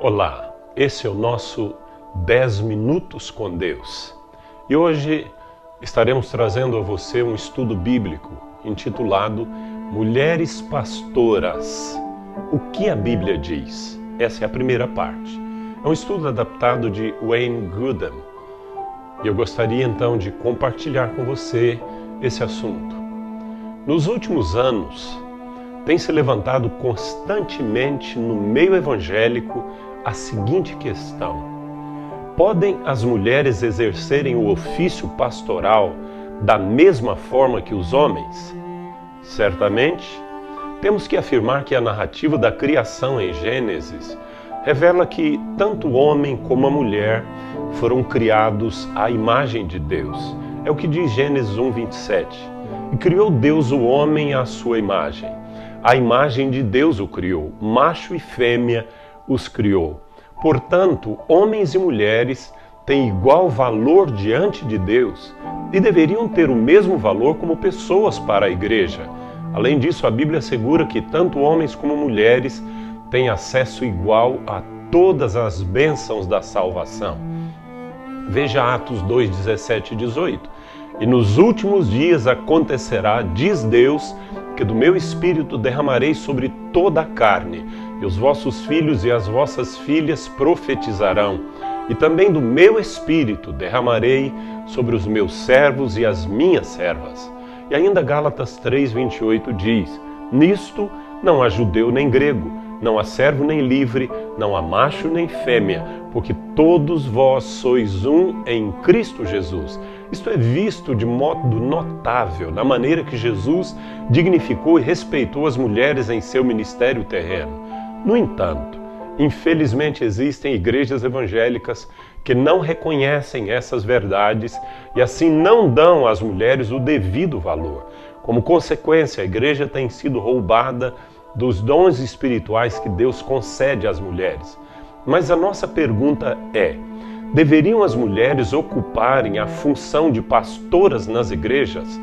Olá, esse é o nosso 10 Minutos com Deus. E hoje estaremos trazendo a você um estudo bíblico intitulado Mulheres Pastoras. O que a Bíblia diz? Essa é a primeira parte. É um estudo adaptado de Wayne Grudem. E eu gostaria então de compartilhar com você esse assunto. Nos últimos anos, tem se levantado constantemente no meio evangélico a seguinte questão: podem as mulheres exercerem o ofício pastoral da mesma forma que os homens? Certamente, temos que afirmar que a narrativa da criação em Gênesis revela que tanto o homem como a mulher foram criados à imagem de Deus. É o que diz Gênesis 1:27. E criou Deus o homem à sua imagem. A imagem de Deus o criou, macho e fêmea os criou. Portanto, homens e mulheres têm igual valor diante de Deus e deveriam ter o mesmo valor como pessoas para a igreja. Além disso, a Bíblia assegura que tanto homens como mulheres têm acesso igual a todas as bênçãos da salvação. Veja Atos 2:17 e 18. E nos últimos dias acontecerá, diz Deus, que do meu Espírito derramarei sobre toda a carne, e os vossos filhos e as vossas filhas profetizarão, e também do meu Espírito derramarei sobre os meus servos e as minhas servas. E ainda Gálatas 3:28 diz: nisto não há judeu nem grego, não há servo nem livre, não há macho nem fêmea, porque todos vós sois um em Cristo Jesus. Isto é visto de modo notável na maneira que Jesus dignificou e respeitou as mulheres em seu ministério terreno. No entanto, infelizmente existem igrejas evangélicas que não reconhecem essas verdades e assim não dão às mulheres o devido valor. Como consequência, a igreja tem sido roubada dos dons espirituais que Deus concede às mulheres. Mas a nossa pergunta é: deveriam as mulheres ocuparem a função de pastoras nas igrejas?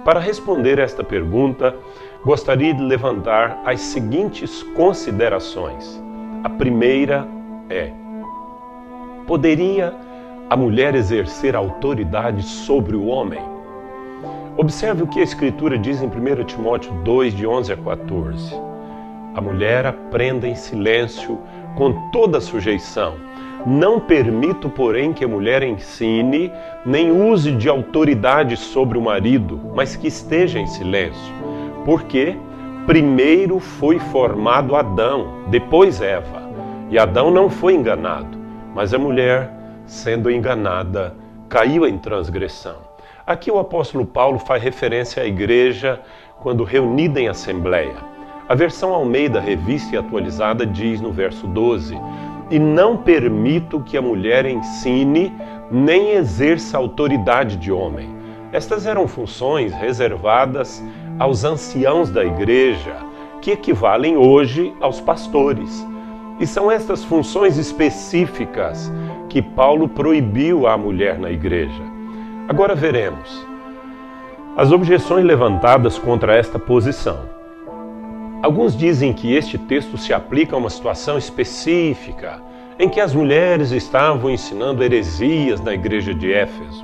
Para responder esta pergunta, gostaria de levantar as seguintes considerações. A primeira é: poderia a mulher exercer autoridade sobre o homem? Observe o que a Escritura diz em 1 Timóteo 2, de 11 a 14. A mulher aprenda em silêncio com toda sujeição. Não permito, porém, que a mulher ensine, nem use de autoridade sobre o marido, mas que esteja em silêncio. Porque primeiro foi formado Adão, depois Eva. E Adão não foi enganado, mas a mulher, sendo enganada, caiu em transgressão. Aqui o apóstolo Paulo faz referência à igreja quando reunida em assembleia. A versão Almeida, revista e atualizada, diz no verso 12: e não permito que a mulher ensine nem exerça autoridade de homem. Estas eram funções reservadas aos anciãos da igreja, que equivalem hoje aos pastores. E são estas funções específicas que Paulo proibiu à mulher na igreja. Agora veremos as objeções levantadas contra esta posição. Alguns dizem que este texto se aplica a uma situação específica, em que as mulheres estavam ensinando heresias na igreja de Éfeso.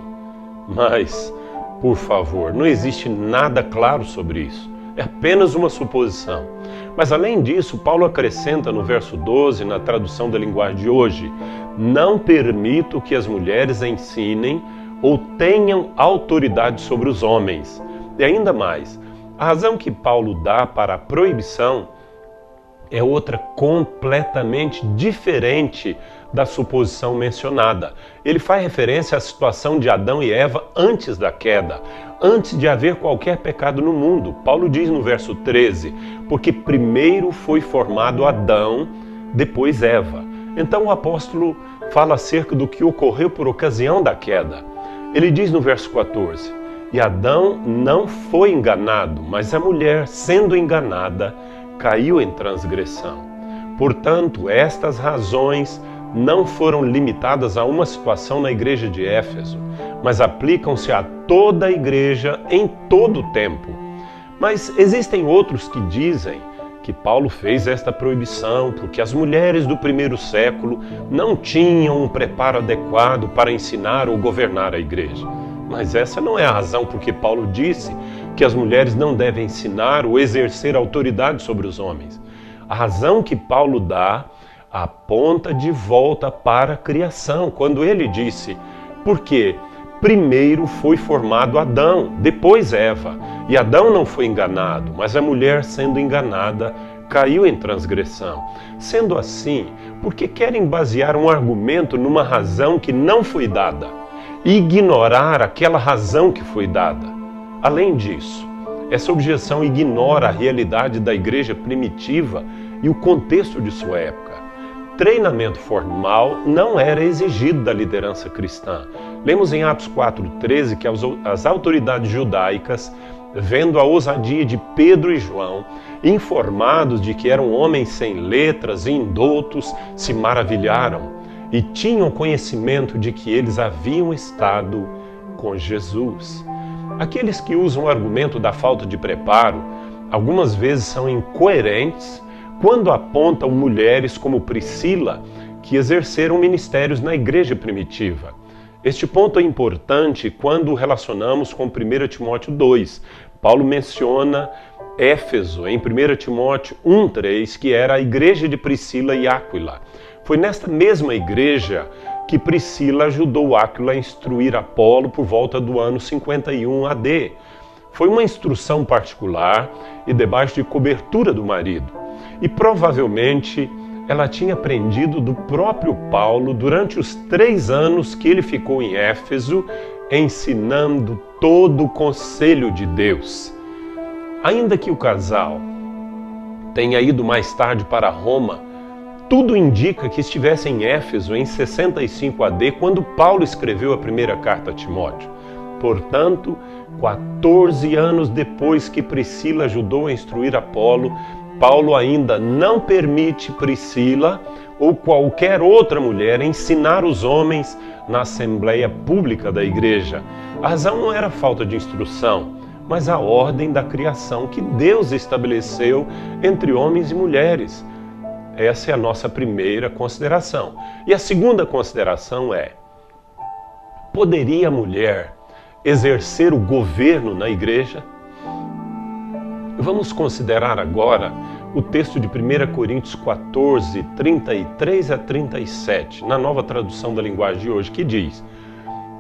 Mas, por favor, não existe nada claro sobre isso. É apenas uma suposição. Mas além disso, Paulo acrescenta no verso 12, na tradução da linguagem de hoje: não permito que as mulheres ensinem ou tenham autoridade sobre os homens. E ainda mais, a razão que Paulo dá para a proibição é outra completamente diferente da suposição mencionada. Ele faz referência à situação de Adão e Eva antes da queda, antes de haver qualquer pecado no mundo. Paulo diz no verso 13, porque primeiro foi formado Adão, depois Eva. Então o apóstolo fala acerca do que ocorreu por ocasião da queda. Ele diz no verso 14, e Adão não foi enganado, mas a mulher, sendo enganada, caiu em transgressão. Portanto, estas razões não foram limitadas a uma situação na igreja de Éfeso, mas aplicam-se a toda a igreja em todo o tempo. Mas existem outros que dizem que Paulo fez esta proibição, porque as mulheres do primeiro século não tinham um preparo adequado para ensinar ou governar a igreja. Mas essa não é a razão por que Paulo disse que as mulheres não devem ensinar ou exercer autoridade sobre os homens. A razão que Paulo dá aponta de volta para a criação, quando ele disse, porque primeiro foi formado Adão, depois Eva, e Adão não foi enganado, mas a mulher, sendo enganada, caiu em transgressão. Sendo assim, por que querem basear um argumento numa razão que não foi dada e ignorar aquela razão que foi dada? Além disso, essa objeção ignora a realidade da igreja primitiva e o contexto de sua época. Treinamento formal não era exigido da liderança cristã. Lemos em Atos 4,13 que as autoridades judaicas, vendo a ousadia de Pedro e João, informados de que eram homens sem letras e indoutos, se maravilharam e tinham conhecimento de que eles haviam estado com Jesus. Aqueles que usam o argumento da falta de preparo, algumas vezes são incoerentes quando apontam mulheres como Priscila, que exerceram ministérios na igreja primitiva. Este ponto é importante quando relacionamos com 1 Timóteo 2. Paulo menciona Éfeso em 1 Timóteo 1,3, que era a igreja de Priscila e Áquila. Foi nesta mesma igreja que Priscila ajudou Áquila a instruir Apolo por volta do ano 51 AD. Foi uma instrução particular e debaixo de cobertura do marido. E provavelmente ela tinha aprendido do próprio Paulo durante os 3 anos que ele ficou em Éfeso, ensinando todo o conselho de Deus. Ainda que o casal tenha ido mais tarde para Roma, tudo indica que estivesse em Éfeso em 65 AD, quando Paulo escreveu a primeira carta a Timóteo. Portanto, 14 anos depois que Priscila ajudou a instruir Apolo, Paulo ainda não permite Priscila ou qualquer outra mulher ensinar os homens na assembleia pública da igreja. A razão não era falta de instrução, mas a ordem da criação que Deus estabeleceu entre homens e mulheres. Essa é a nossa primeira consideração. E a segunda consideração é: poderia a mulher exercer o governo na igreja? Vamos considerar agora o texto de 1 Coríntios 14, 33 a 37, na nova tradução da linguagem de hoje, que diz: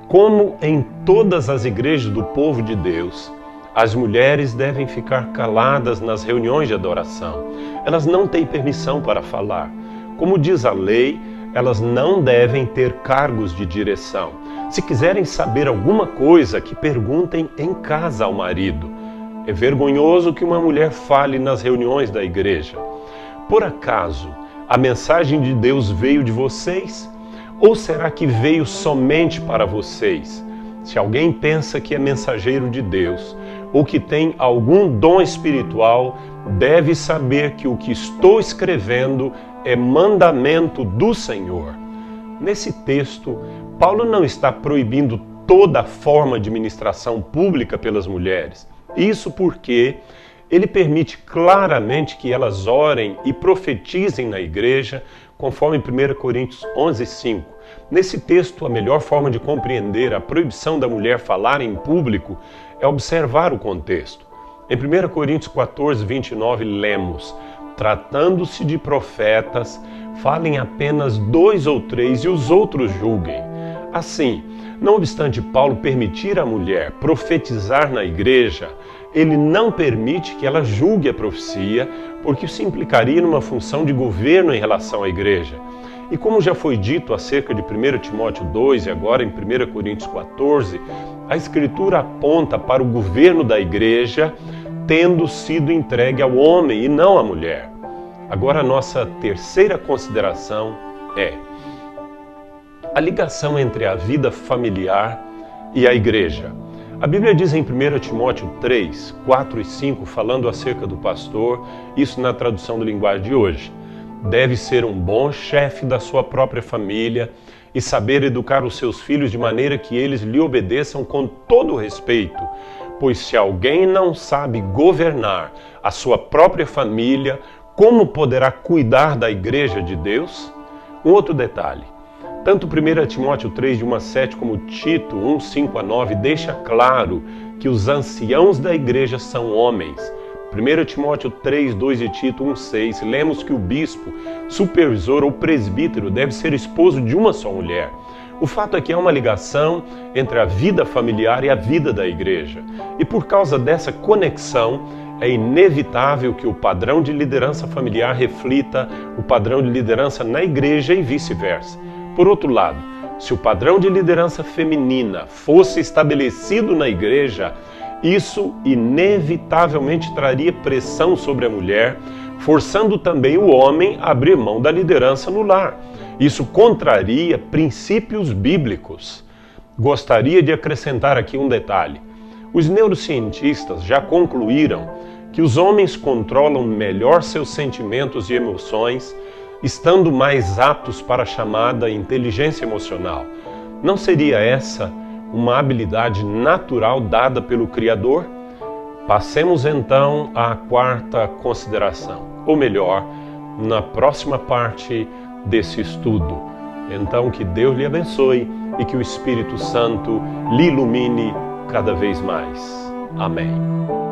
como em todas as igrejas do povo de Deus, as mulheres devem ficar caladas nas reuniões de adoração. Elas não têm permissão para falar. Como diz a lei, elas não devem ter cargos de direção. Se quiserem saber alguma coisa, que perguntem em casa ao marido. É vergonhoso que uma mulher fale nas reuniões da igreja. Por acaso, a mensagem de Deus veio de vocês? Ou será que veio somente para vocês? Se alguém pensa que é mensageiro de Deus, ou que tem algum dom espiritual, deve saber que o que estou escrevendo é mandamento do Senhor. Nesse texto, Paulo não está proibindo toda forma de ministração pública pelas mulheres. Isso porque ele permite claramente que elas orem e profetizem na igreja, conforme 1 Coríntios 11:5. Nesse texto, a melhor forma de compreender a proibição da mulher falar em público é observar o contexto. Em 1 Coríntios 14:29, lemos: tratando-se de profetas, falem apenas 2 ou 3 e os outros julguem. Assim, não obstante Paulo permitir à mulher profetizar na igreja, ele não permite que ela julgue a profecia, porque isso implicaria numa função de governo em relação à igreja. E como já foi dito acerca de 1 Timóteo 2 e agora em 1 Coríntios 14, a Escritura aponta para o governo da igreja tendo sido entregue ao homem e não à mulher. Agora a nossa terceira consideração é a ligação entre a vida familiar e a igreja. A Bíblia diz em 1 Timóteo 3, 4 e 5, falando acerca do pastor, isso na tradução da linguagem de hoje: deve ser um bom chefe da sua própria família e saber educar os seus filhos de maneira que eles lhe obedeçam com todo respeito. Pois se alguém não sabe governar a sua própria família, como poderá cuidar da igreja de Deus? Um outro detalhe. Tanto 1 Timóteo 3, de 1 a 7, como Tito 1, 5 a 9, deixa claro que os anciãos da igreja são homens. 1 Timóteo 3, 2 e Tito 1, 6, lemos que o bispo, supervisor ou presbítero deve ser esposo de uma só mulher. O fato é que há uma ligação entre a vida familiar e a vida da igreja. E por causa dessa conexão, é inevitável que o padrão de liderança familiar reflita o padrão de liderança na igreja e vice-versa. Por outro lado, se o padrão de liderança feminina fosse estabelecido na igreja, isso inevitavelmente traria pressão sobre a mulher, forçando também o homem a abrir mão da liderança no lar. Isso contraria princípios bíblicos. Gostaria de acrescentar aqui um detalhe. Os neurocientistas já concluíram que os homens controlam melhor seus sentimentos e emoções, estando mais aptos para a chamada inteligência emocional. Não seria essa uma habilidade natural dada pelo Criador? Passemos então à quarta consideração, ou melhor, na próxima parte desse estudo. Então, que Deus lhe abençoe e que o Espírito Santo lhe ilumine cada vez mais. Amém.